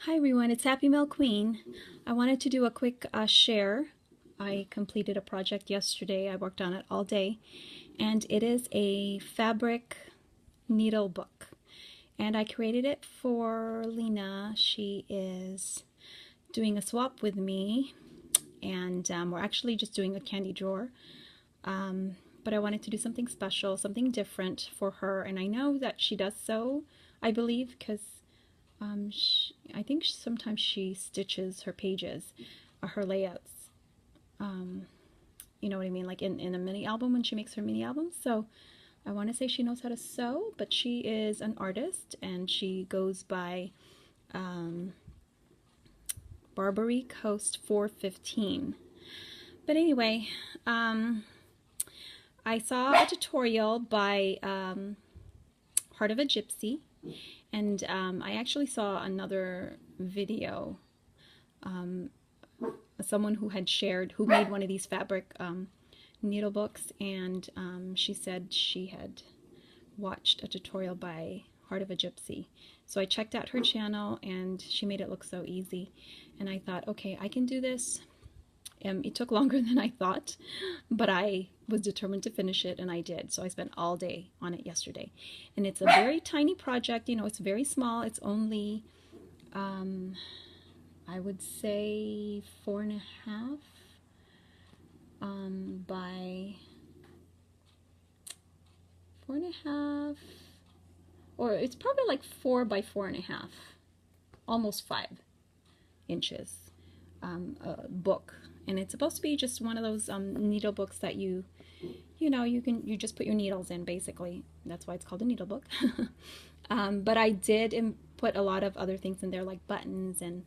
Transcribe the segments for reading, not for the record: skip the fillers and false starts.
Hi everyone, it's Happy Mail Queen. I wanted to do a quick share. I completed a project yesterday. I worked on it all day, and it is a fabric needle book. And I created it for Lena. She is doing a swap with me, and we're actually just doing a candy drawer. But I wanted to do something special, something different for her, and I know that she does so, I believe, because I think sometimes she stitches her pages, or her layouts. You know what I mean? Like in a mini album when she makes her mini albums. So I want to say she knows how to sew, but she is an artist and she goes by Barbarycoast41. But anyway, I saw a tutorial by Heart of a Gypsy, and I actually saw another video, someone who had shared, who made one of these fabric needle books, and she said she had watched a tutorial by Heart of a Gypsy. So I checked out her channel and she made it look so easy, and I thought, okay, I can do this. It took longer than I thought, but I was determined to finish it, and I did. So I spent all day on it yesterday. And it's a very tiny project, you know, it's very small. It's only, I would say 4.5 by 4.5, or it's probably like 4 by 4.5, almost 5 inches book. And it's supposed to be just one of those needle books that you know, you just put your needles in, basically. That's why it's called a needle book. But I did put a lot of other things in there, like buttons and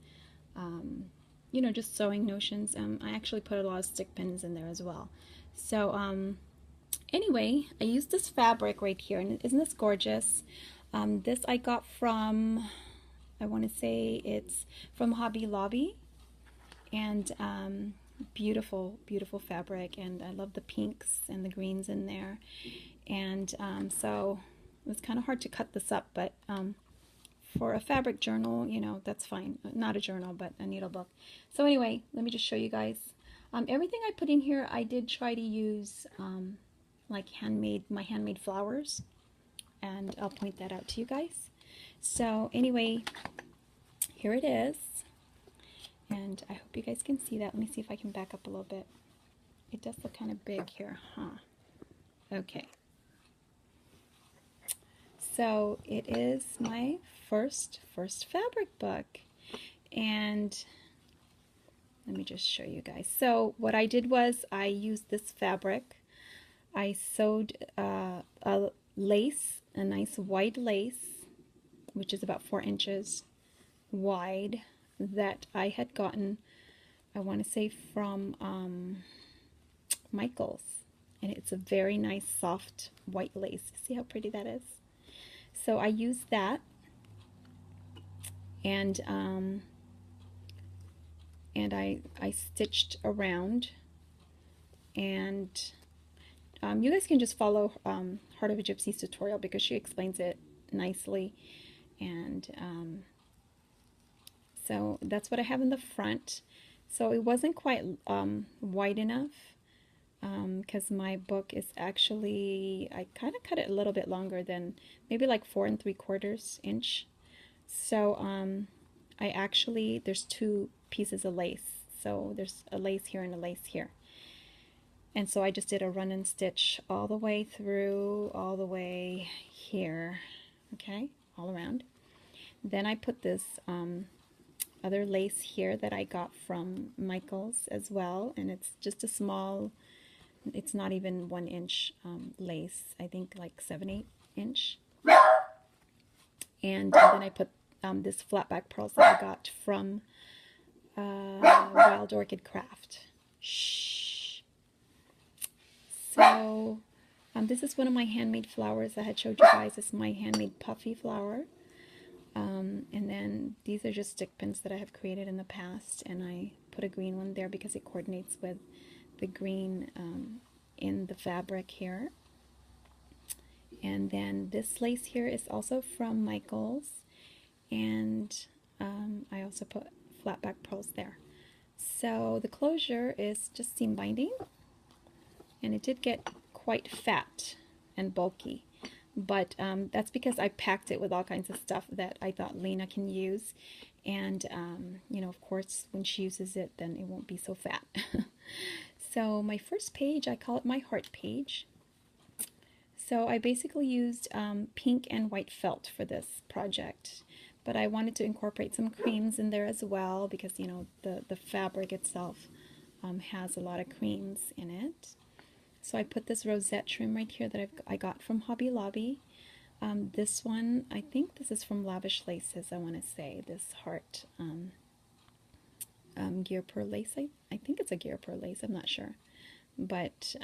you know, just sewing notions. I actually put a lot of stick pins in there as well. So anyway, I used this fabric right here, and isn't this gorgeous? This I got from, I want to say it's from Hobby Lobby, and beautiful, beautiful fabric, and I love the pinks and the greens in there. And so it was kind of hard to cut this up, but for a fabric journal, you know, that's fine. Not a journal, but a needle book. So anyway, let me just show you guys. Everything I put in here, I did try to use like my handmade flowers, and I'll point that out to you guys. So anyway, here it is. And I hope you guys can see that. Let me see if I can back up a little bit. It does look kind of big here, huh? Okay. So it is my first fabric book. And let me just show you guys. So what I did was I used this fabric. I sewed a lace, a nice white lace, which is about 4 inches wide, that I had gotten, I want to say, from Michael's, and it's a very nice soft white lace. See how pretty that is? So I used that, and I stitched around, and you guys can just follow Heart of a Gypsy's tutorial because she explains it nicely. And so that's what I have in the front. So it wasn't quite wide enough because my book is actually, I kind of cut it a little bit longer than, maybe like 4 3/4 inch. So there's 2 pieces of lace. So there's a lace here and a lace here. And so I just did a run and stitch all the way through, all the way here, okay, all around. Then I put this other lace here that I got from Michael's as well, and it's just a small, it's not even 1 inch lace, I think like 7/8 inch. And then I put this flat back pearls that I got from Wild Orchid Craft. Shh. So this is one of my handmade flowers I had showed you guys. This is my handmade puffy flower. And then these are just stick pins that I have created in the past, and I put a green one there because it coordinates with the green in the fabric here. And then this lace here is also from Michael's, and I also put flat back pearls there. So the closure is just seam binding, and it did get quite fat and bulky, but that's because I packed it with all kinds of stuff that I thought Lena can use, and you know, of course, when she uses it, then it won't be so fat. So my first page, I call it my heart page. So I basically used pink and white felt for this project, but I wanted to incorporate some creams in there as well, because you know, the fabric itself has a lot of creams in it. So I put this rosette trim right here that I got from Hobby Lobby. This one, I think this is from Lavish Laces, I want to say, this heart gear pearl lace. I think it's a gear pearl lace, I'm not sure, but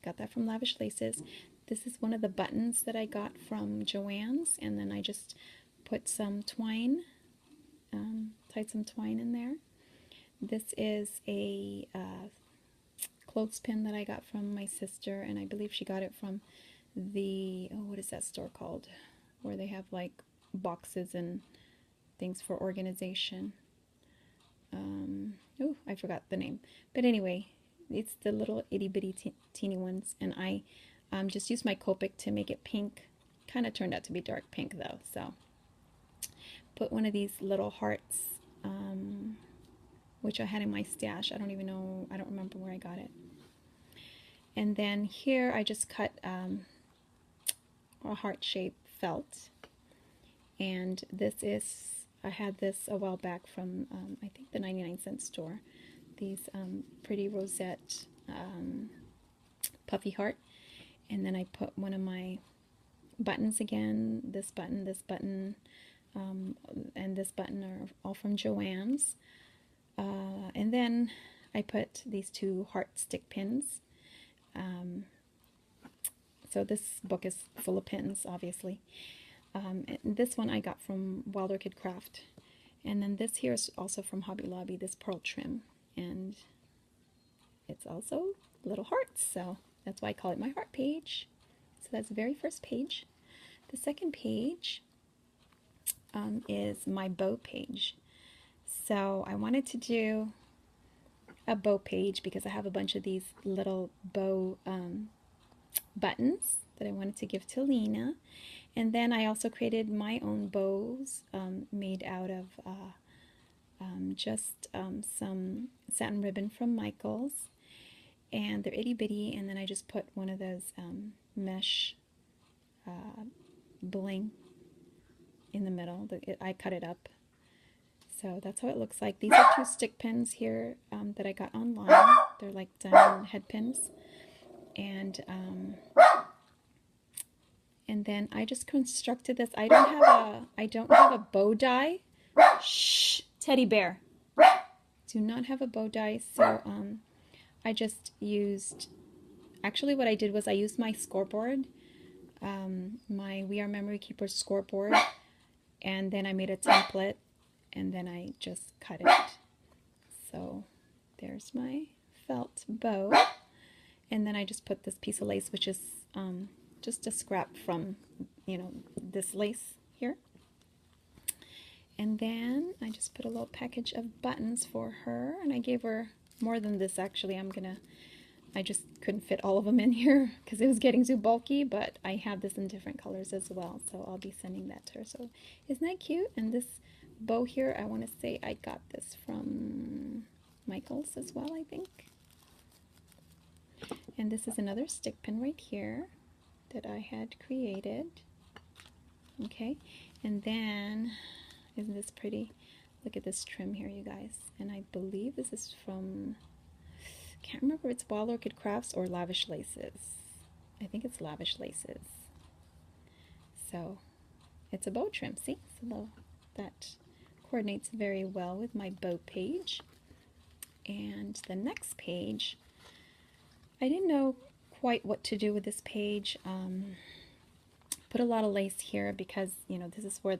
got that from Lavish Laces. This is one of the buttons that I got from Joann's, and then I just put some twine, tied some twine in there. This is a clothespin that I got from my sister, and I believe she got it from the, oh, what is that store called, where they have like boxes and things for organization. Oh, I forgot the name, but anyway, it's the little itty bitty teeny ones, and I just used my Copic to make it pink. Kind of turned out to be dark pink though, so put one of these little hearts, which I had in my stash. I don't even know, I don't remember where I got it. And then here I just cut a heart-shaped felt, and this is, I had this a while back from I think the 99-cent store. These pretty rosette puffy heart, and then I put one of my buttons again, this button, and this button are all from Joann's, and then I put these two heart stick pins. So this book is full of pins, obviously. And this one I got from Wild Orchid Craft, and then this here is also from Hobby Lobby, this pearl trim, and it's also little hearts, so that's why I call it my heart page. So that's the very first page. The second page is my bow page. So I wanted to do a bow page because I have a bunch of these little bow buttons that I wanted to give to Lena. And then I also created my own bows made out of just some satin ribbon from Michaels, and they're itty bitty, and then I just put one of those mesh bling in the middle. I cut it up, so that's how it looks like. These are two stick pins here that I got online. They're like diamond head pins, and then I just constructed this. I don't have a bow die. Shh, teddy bear. Do not have a bow die, so I just used, actually what I did was I used my scoreboard, my We Are Memory Keepers scoreboard, and then I made a template, and then I just cut it. So there's my felt bow, and then I just put this piece of lace, which is just a scrap from, you know, this lace here. And then I just put a little package of buttons for her, and I gave her more than this actually. I just couldn't fit all of them in here because it was getting too bulky, but I have this in different colors as well, so I'll be sending that to her. So isn't that cute? And this bow here, I want to say I got this from Michaels as well, I think. And this is another stick pin right here that I had created. Okay, and then, isn't this pretty? Look at this trim here, you guys. And I believe this is from, can't remember if it's Wild Orchid Crafts or Lavish Laces. I think it's Lavish Laces. So it's a bow trim, see? So that coordinates very well with my bow page. And the next page, I didn't know quite what to do with this page. Put a lot of lace here because, you know, this is where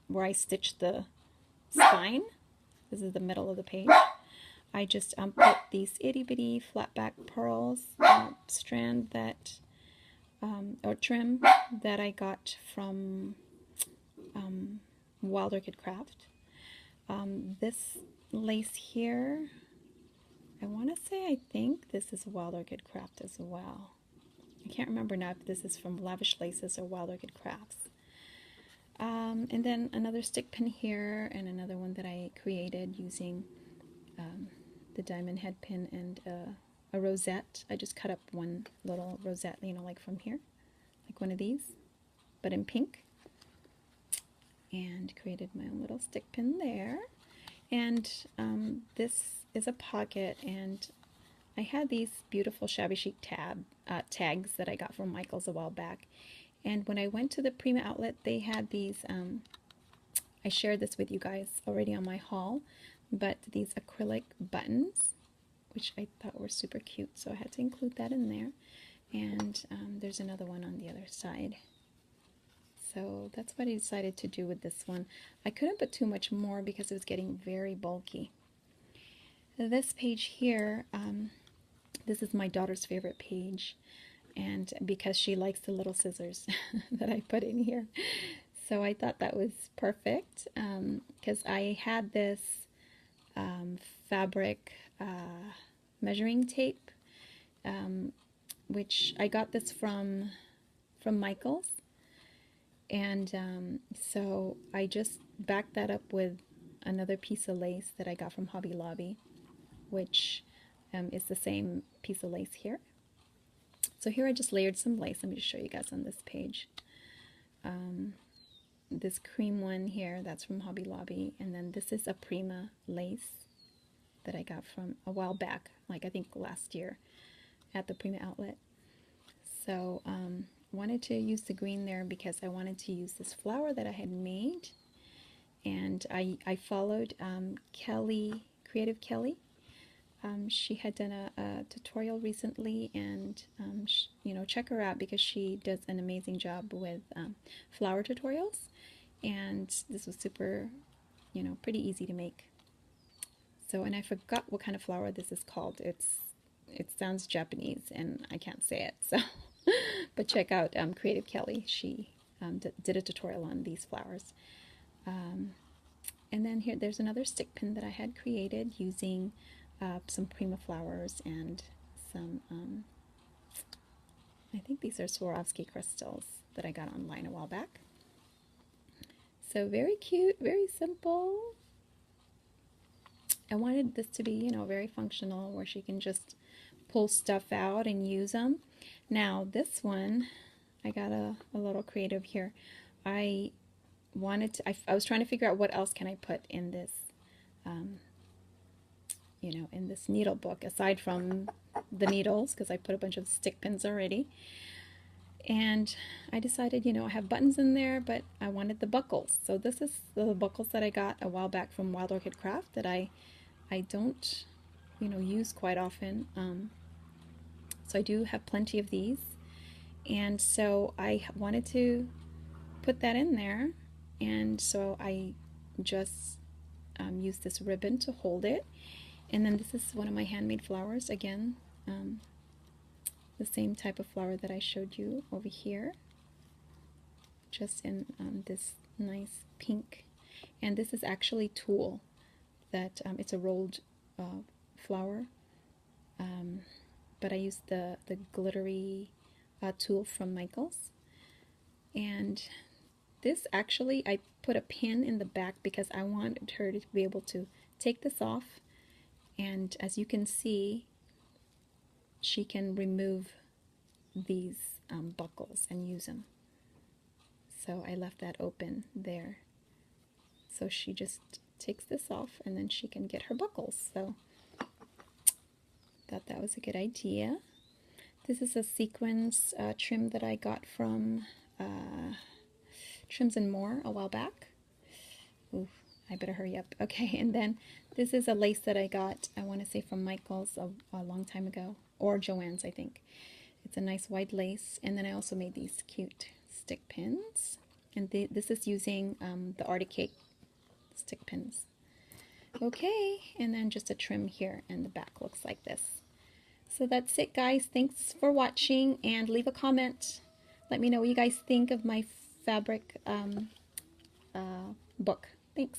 where I stitched the spine. This is the middle of the page. I just put these itty bitty flat back pearls strand that or trim that I got from Wild Orchid Craft. This lace here, I want to say I think this is Wild Orchid Craft as well. I can't remember now if this is from Lavish Laces or Wild Orchid Crafts. And then another stick pin here, and another one that I created using the diamond head pin and a rosette. I just cut up one little rosette, you know, like from here, like one of these, but in pink. And created my own little stick pin there. And this is a pocket, and I had these beautiful shabby chic tags that I got from Michael's a while back. And when I went to the Prima outlet, they had these, I shared this with you guys already on my haul, but these acrylic buttons, which I thought were super cute, so I had to include that in there. And there's another one on the other side. So that's what I decided to do with this one. I couldn't put too much more because it was getting very bulky. This page here, this is my daughter's favorite page, and because she likes the little scissors that I put in here. So I thought that was perfect, because I had this fabric measuring tape, which I got this from Michael's. And so I just backed that up with another piece of lace that I got from Hobby Lobby, which is the same piece of lace here. So here I just layered some lace. Let me just show you guys on this page. This cream one here, that's from Hobby Lobby. And then this is a Prima lace that I got from a while back, like I think last year at the Prima outlet. So wanted to use the green there because I wanted to use this flower that I had made, and I followed Kelly, Creative Kelly. She had done a tutorial recently, and you know, check her out because she does an amazing job with flower tutorials, and this was super, you know, pretty easy to make. So, and I forgot what kind of flower this is called. It sounds Japanese and I can't say it, so but check out Creative Kelly. She did a tutorial on these flowers. And then here, there's another stick pin that I had created using some Prima flowers and some, I think these are Swarovski crystals that I got online a while back. So very cute, very simple. I wanted this to be, you know, very functional, where she can just pull stuff out and use them. Now this one, I got a little creative here. I wanted to, I was trying to figure out what else can I put in this, you know, in this needle book, aside from the needles, because I put a bunch of stick pins already. And I decided, you know, I have buttons in there, but I wanted the buckles. So this is the buckles that I got a while back from Wild Orchid Craft that I don't, you know, use quite often. So I do have plenty of these. And so I wanted to put that in there. And so I just used this ribbon to hold it. And then this is one of my handmade flowers. Again, the same type of flower that I showed you over here, just in this nice pink. And this is actually tulle, that it's a rolled flower, but I used the glittery tulle from Michael's. And this actually, I put a pin in the back because I wanted her to be able to take this off, and as you can see, she can remove these buckles and use them. So I left that open there. So she just takes this off and then she can get her buckles. So thought that was a good idea. This is a sequins trim that I got from Trims and More a while back. Ooh, I better hurry up. Okay, and then this is a lace that I got, I want to say from Michael's a long time ago, or Joann's, I think. It's a nice white lace. And then I also made these cute stick pins. And this is using the Arctic Cake stick pins. Okay, and then just a trim here, and the back looks like this. So that's it, guys. Thanks for watching, and leave a comment. Let me know what you guys think of my fabric book. Thanks.